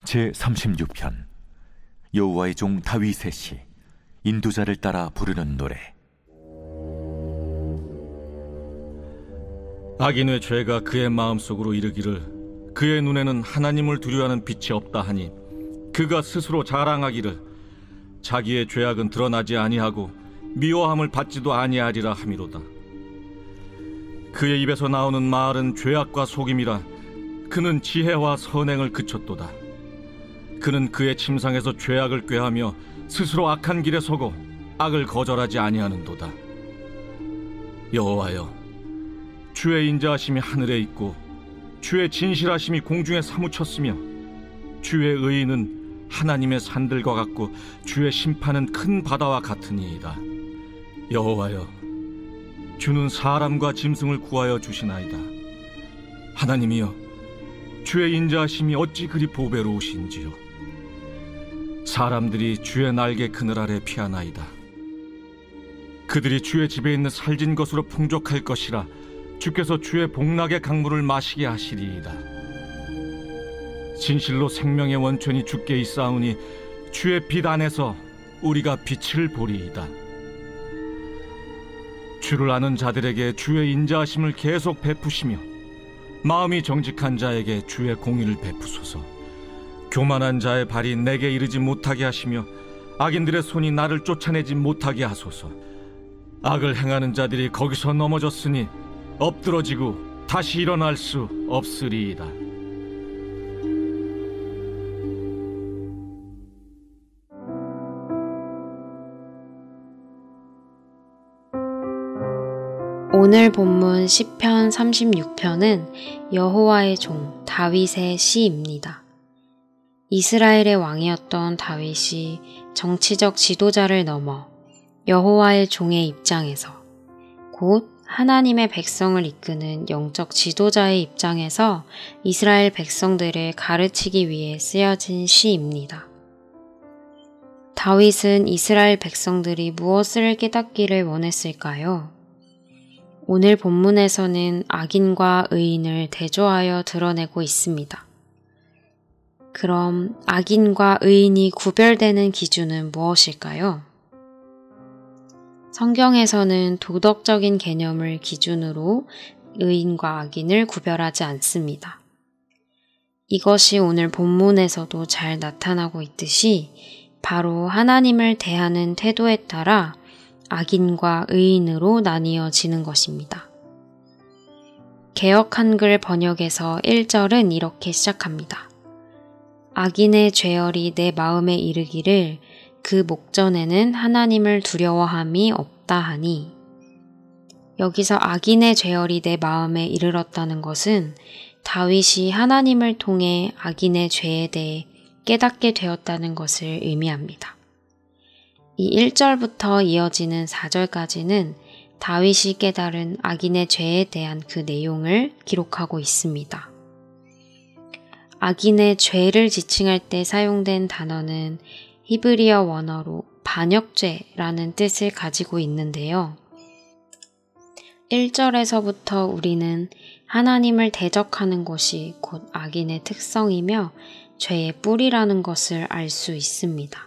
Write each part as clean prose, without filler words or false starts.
제36편 여호와의 종 다윗의 시 인도자를 따라 부르는 노래. 악인의 죄가 그의 마음속으로 이르기를 그의 눈에는 하나님을 두려워하는 빛이 없다 하니 그가 스스로 자랑하기를 자기의 죄악은 드러나지 아니하고 미워함을 받지도 아니하리라 하미로다. 그의 입에서 나오는 말은 죄악과 속임이라 그는 지혜와 선행을 그쳤도다. 그는 그의 침상에서 죄악을 꾀하며 스스로 악한 길에 서고 악을 거절하지 아니하는도다. 여호와여, 주의 인자하심이 하늘에 있고 주의 진실하심이 공중에 사무쳤으며 주의 의의는 하나님의 산들과 같고 주의 심판은 큰 바다와 같으니이다. 여호와여, 주는 사람과 짐승을 구하여 주시나이다. 하나님이여, 주의 인자하심이 어찌 그리 보배로우신지요. 사람들이 주의 날개 그늘 아래 피하나이다. 그들이 주의 집에 있는 살진 것으로 풍족할 것이라 주께서 주의 복락의 강물을 마시게 하시리이다. 진실로 생명의 원천이 주께 있사오니 주의 빛 안에서 우리가 빛을 보리이다. 주를 아는 자들에게 주의 인자하심을 계속 베푸시며 마음이 정직한 자에게 주의 공의를 베푸소서. 교만한 자의 발이 내게 이르지 못하게 하시며 악인들의 손이 나를 쫓아내지 못하게 하소서. 악을 행하는 자들이 거기서 넘어졌으니 엎드러지고 다시 일어날 수 없으리이다. 오늘 본문 시편 36편은 여호와의 종 다윗의 시입니다. 이스라엘의 왕이었던 다윗이 정치적 지도자를 넘어 여호와의 종의 입장에서, 곧 하나님의 백성을 이끄는 영적 지도자의 입장에서 이스라엘 백성들을 가르치기 위해 쓰여진 시입니다. 다윗은 이스라엘 백성들이 무엇을 깨닫기를 원했을까요? 오늘 본문에서는 악인과 의인을 대조하여 드러내고 있습니다. 그럼 악인과 의인이 구별되는 기준은 무엇일까요? 성경에서는 도덕적인 개념을 기준으로 의인과 악인을 구별하지 않습니다. 이것이 오늘 본문에서도 잘 나타나고 있듯이 바로 하나님을 대하는 태도에 따라 악인과 의인으로 나뉘어지는 것입니다. 개역 한글 번역에서 1절은 이렇게 시작합니다. 악인의 죄열이 내 마음에 이르기를 그 목전에는 하나님을 두려워함이 없다 하니, 여기서 악인의 죄열이 내 마음에 이르렀다는 것은 다윗이 하나님을 통해 악인의 죄에 대해 깨닫게 되었다는 것을 의미합니다. 이 1절부터 이어지는 4절까지는 다윗이 깨달은 악인의 죄에 대한 그 내용을 기록하고 있습니다. 악인의 죄를 지칭할 때 사용된 단어는 히브리어 원어로 반역죄라는 뜻을 가지고 있는데요. 1절에서부터 우리는 하나님을 대적하는 것이 곧 악인의 특성이며 죄의 뿌리라는 것을 알 수 있습니다.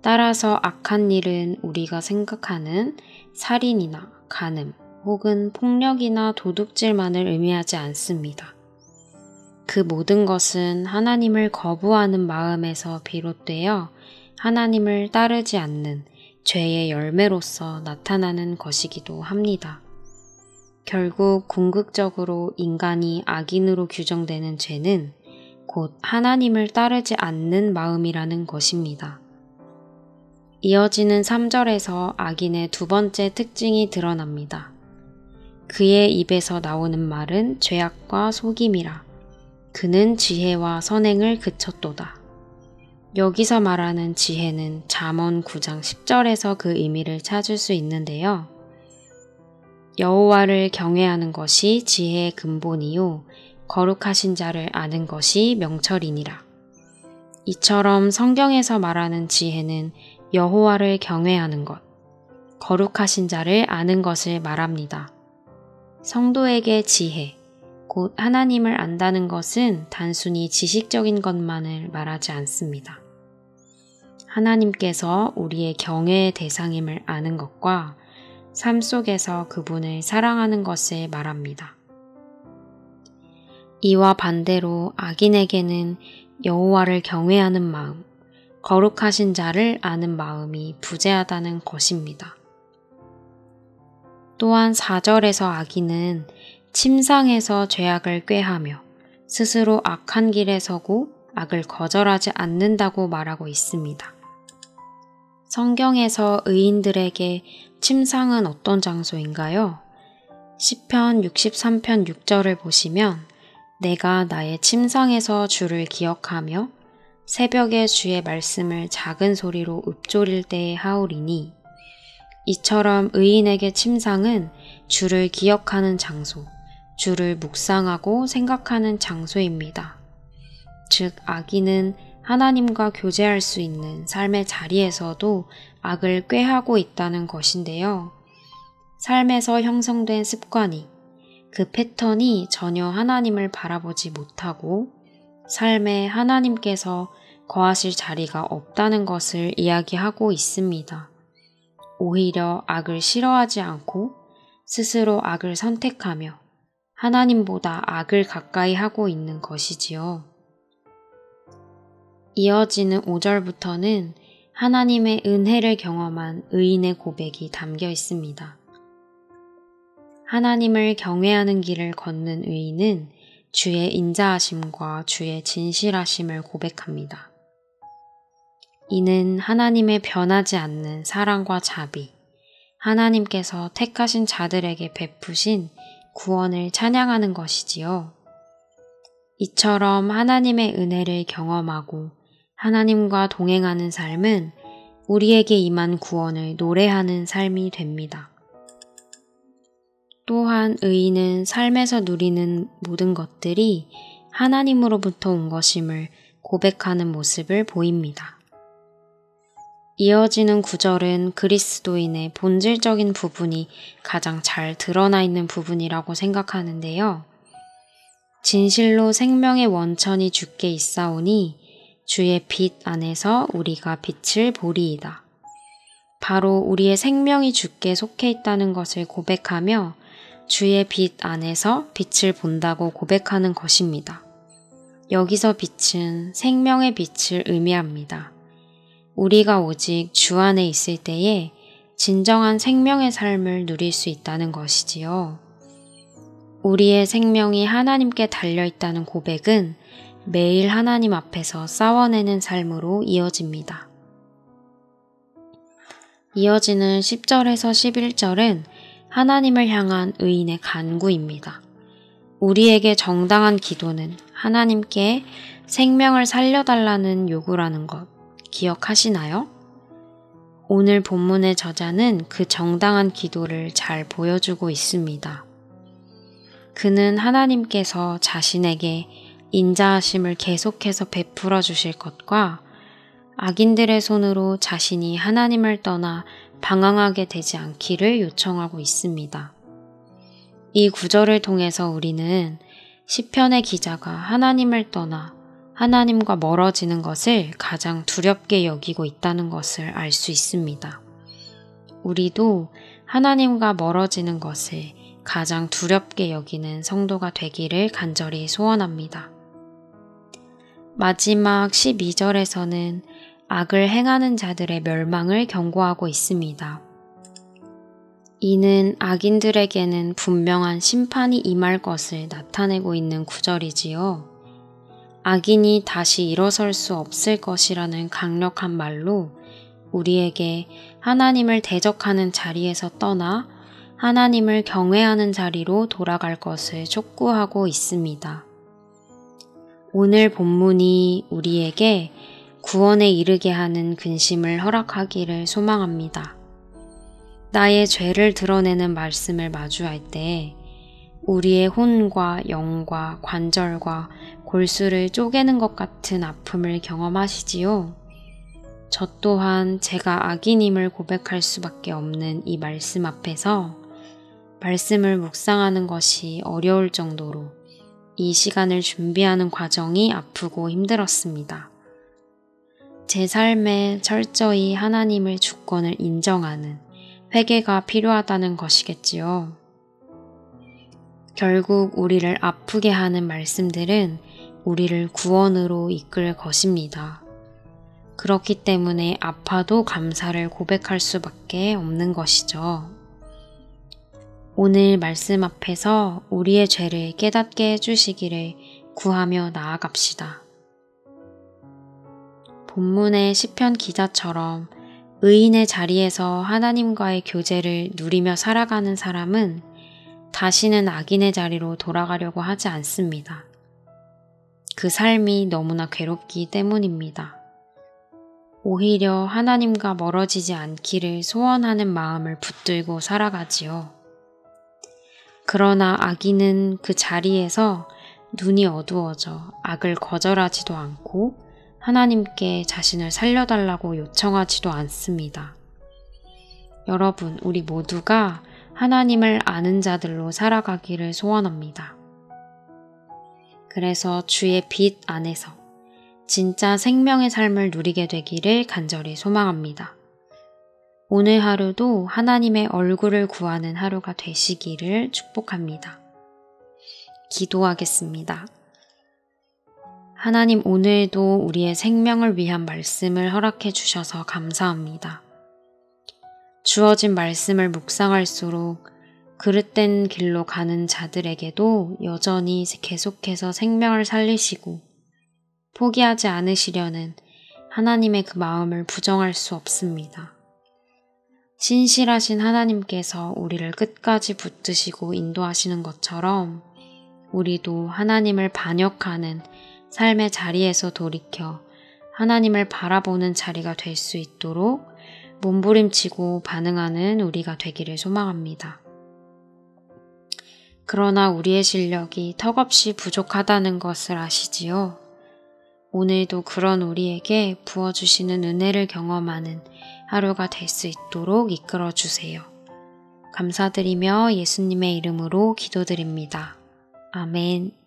따라서 악한 일은 우리가 생각하는 살인이나 간음 혹은 폭력이나 도둑질만을 의미하지 않습니다. 그 모든 것은 하나님을 거부하는 마음에서 비롯되어 하나님을 따르지 않는 죄의 열매로서 나타나는 것이기도 합니다. 결국 궁극적으로 인간이 악인으로 규정되는 죄는 곧 하나님을 따르지 않는 마음이라는 것입니다. 이어지는 3절에서 악인의 두 번째 특징이 드러납니다. 그의 입에서 나오는 말은 죄악과 속임이라. 그는 지혜와 선행을 그쳤도다. 여기서 말하는 지혜는 잠언 9장 10절에서 그 의미를 찾을 수 있는데요. 여호와를 경외하는 것이 지혜의 근본이요 거룩하신 자를 아는 것이 명철이니라. 이처럼 성경에서 말하는 지혜는 여호와를 경외하는 것, 거룩하신 자를 아는 것을 말합니다. 성도에게 지혜, 곧 하나님을 안다는 것은 단순히 지식적인 것만을 말하지 않습니다. 하나님께서 우리의 경외의 대상임을 아는 것과 삶 속에서 그분을 사랑하는 것을 말합니다. 이와 반대로 악인에게는 여호와를 경외하는 마음, 거룩하신 자를 아는 마음이 부재하다는 것입니다. 또한 4절에서 악인은 침상에서 죄악을 꾀하며 스스로 악한 길에 서고 악을 거절하지 않는다고 말하고 있습니다. 성경에서 의인들에게 침상은 어떤 장소인가요? 시편 63편 6절을 보시면 내가 나의 침상에서 주를 기억하며 새벽에 주의 말씀을 작은 소리로 읊조릴 때에 하오리니 이처럼 의인에게 침상은 주를 기억하는 장소, 주를 묵상하고 생각하는 장소입니다. 즉 악인은 하나님과 교제할 수 있는 삶의 자리에서도 악을 꾀하고 있다는 것인데요. 삶에서 형성된 습관이, 그 패턴이 전혀 하나님을 바라보지 못하고 삶에 하나님께서 거하실 자리가 없다는 것을 이야기하고 있습니다. 오히려 악을 싫어하지 않고 스스로 악을 선택하며 하나님보다 악을 가까이 하고 있는 것이지요. 이어지는 5절부터는 하나님의 은혜를 경험한 의인의 고백이 담겨 있습니다. 하나님을 경외하는 길을 걷는 의인은 주의 인자하심과 주의 진실하심을 고백합니다. 이는 하나님의 변하지 않는 사랑과 자비, 하나님께서 택하신 자들에게 베푸신 구원을 찬양하는 것이지요. 이처럼 하나님의 은혜를 경험하고 하나님과 동행하는 삶은 우리에게 임한 구원을 노래하는 삶이 됩니다. 또한 의인은 삶에서 누리는 모든 것들이 하나님으로부터 온 것임을 고백하는 모습을 보입니다. 이어지는 9절은 그리스도인의 본질적인 부분이 가장 잘 드러나 있는 부분이라고 생각하는데요. 진실로 생명의 원천이 주께 있사오니 주의 빛 안에서 우리가 빛을 보리이다. 바로 우리의 생명이 주께 속해 있다는 것을 고백하며 주의 빛 안에서 빛을 본다고 고백하는 것입니다. 여기서 빛은 생명의 빛을 의미합니다. 우리가 오직 주 안에 있을 때에 진정한 생명의 삶을 누릴 수 있다는 것이지요. 우리의 생명이 하나님께 달려있다는 고백은 매일 하나님 앞에서 싸워내는 삶으로 이어집니다. 이어지는 10절에서 11절은 하나님을 향한 의인의 간구입니다. 우리에게 정당한 기도는 하나님께 생명을 살려달라는 요구라는 것 기억하시나요? 오늘 본문의 저자는 그 정당한 기도를 잘 보여주고 있습니다. 그는 하나님께서 자신에게 인자하심을 계속해서 베풀어 주실 것과 악인들의 손으로 자신이 하나님을 떠나 방황하게 되지 않기를 요청하고 있습니다. 이 구절을 통해서 우리는 시편의 기자가 하나님을 떠나 하나님과 멀어지는 것을 가장 두렵게 여기고 있다는 것을 알 수 있습니다. 우리도 하나님과 멀어지는 것을 가장 두렵게 여기는 성도가 되기를 간절히 소원합니다. 마지막 12절에서는 악을 행하는 자들의 멸망을 경고하고 있습니다. 이는 악인들에게는 분명한 심판이 임할 것을 나타내고 있는 구절이지요. 악인이 다시 일어설 수 없을 것이라는 강력한 말로 우리에게 하나님을 대적하는 자리에서 떠나 하나님을 경외하는 자리로 돌아갈 것을 촉구하고 있습니다. 오늘 본문이 우리에게 구원에 이르게 하는 근심을 허락하기를 소망합니다. 나의 죄를 드러내는 말씀을 마주할 때 우리의 혼과 영과 관절과 골수를 쪼개는 것 같은 아픔을 경험하시지요? 저 또한 제가 악인임을 고백할 수밖에 없는 이 말씀 앞에서 말씀을 묵상하는 것이 어려울 정도로 이 시간을 준비하는 과정이 아프고 힘들었습니다. 제 삶에 철저히 하나님의 주권을 인정하는 회개가 필요하다는 것이겠지요. 결국 우리를 아프게 하는 말씀들은 우리를 구원으로 이끌 것입니다. 그렇기 때문에 아파도 감사를 고백할 수밖에 없는 것이죠. 오늘 말씀 앞에서 우리의 죄를 깨닫게 해주시기를 구하며 나아갑시다. 본문의 시편 기자처럼 의인의 자리에서 하나님과의 교제를 누리며 살아가는 사람은 다시는 악인의 자리로 돌아가려고 하지 않습니다. 그 삶이 너무나 괴롭기 때문입니다. 오히려 하나님과 멀어지지 않기를 소원하는 마음을 붙들고 살아가지요. 그러나 악인은 그 자리에서 눈이 어두워져 악을 거절하지도 않고 하나님께 자신을 살려달라고 요청하지도 않습니다. 여러분, 우리 모두가 하나님을 아는 자들로 살아가기를 소원합니다. 그래서 주의 빛 안에서 진짜 생명의 삶을 누리게 되기를 간절히 소망합니다. 오늘 하루도 하나님의 얼굴을 구하는 하루가 되시기를 축복합니다. 기도하겠습니다. 하나님, 오늘도 우리의 생명을 위한 말씀을 허락해 주셔서 감사합니다. 주어진 말씀을 묵상할수록 그릇된 길로 가는 자들에게도 여전히 계속해서 생명을 살리시고 포기하지 않으시려는 하나님의 그 마음을 부정할 수 없습니다. 신실하신 하나님께서 우리를 끝까지 붙드시고 인도하시는 것처럼 우리도 하나님을 반역하는 삶의 자리에서 돌이켜 하나님을 바라보는 자리가 될 수 있도록 몸부림치고 반응하는 우리가 되기를 소망합니다. 그러나 우리의 실력이 턱없이 부족하다는 것을 아시지요? 오늘도 그런 우리에게 부어주시는 은혜를 경험하는 하루가 될 수 있도록 이끌어 주세요. 감사드리며 예수님의 이름으로 기도드립니다. 아멘.